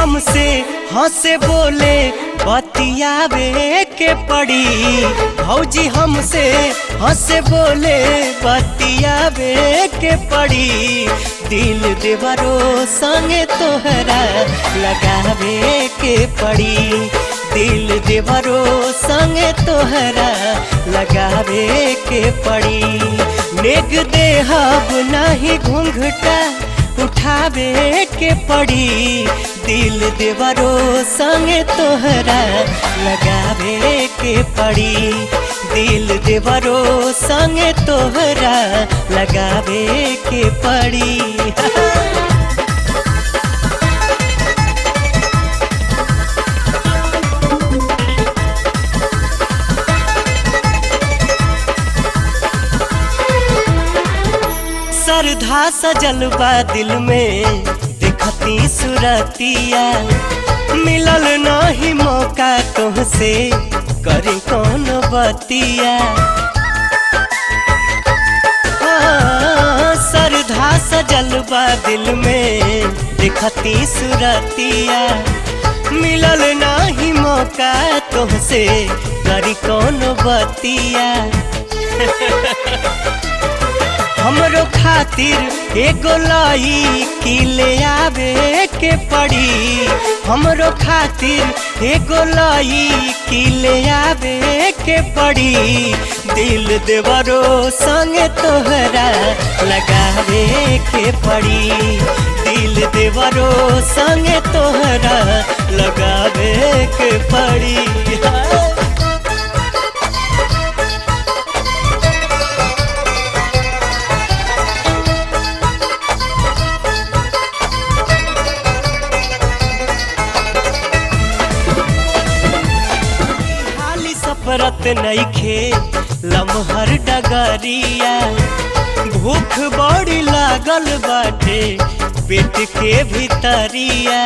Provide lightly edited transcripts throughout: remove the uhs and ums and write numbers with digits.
हमसे हंसे बोले बतियावे के पड़ी। भौजी हमसे हंसे बोले बतियावे के पड़ी। दिल देवरो संगे तोहरा लगावे के पड़ी। दिल देवरो संगे तोहरा लगावे के पड़ी। नेग देहब नहीं घूंघटा उठावे के पड़ी। दिल देवरो संगे तोहरा लगावे के पड़ी। दिल देवरो संगे तोहरा लगावे के पड़ी। श्रद्धा सजल बा दिल में देखती सुरतिया। मिलल नहीं मौका तुहसे करी कौन बतिया। श्रद्धा सजल बा दिल में देखती सुरतिया। मिलल नहीं मौका तुहसे करी कौन बतिया। हमरो खातिर एगो लईकी ले आवे के पड़ी। हमरो खातिर एगो लईकी ले आवे के पड़ी। दिल देवरो संगे तोहरा लगावे के पड़ी। दिल देवरो संगे तोहरा लगावे के पड़ी। परत नइखे लमहर डगरिया। भूख बड़ी लागल बाटे पेट के भीतरिया।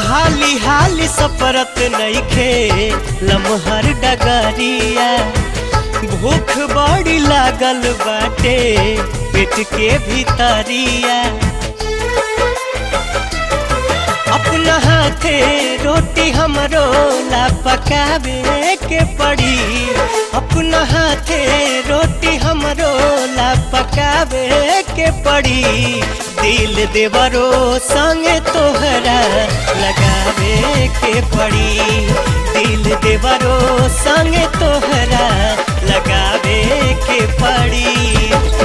हाली हाली सपरत नइखे लमहर डगरिया। भूख बड़ी लागल बाटे पेट के भीतरिया। अपना हाथे रोटी हमरो ला पकावे के पड़ी। अपना हाथे रोटी हमरो ला पकावे के पड़ी। दिल देवरो संगे तोहरा लगावे के पड़ी। दिल देवरो संगे तोहरा लगावे के पड़ी।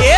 ए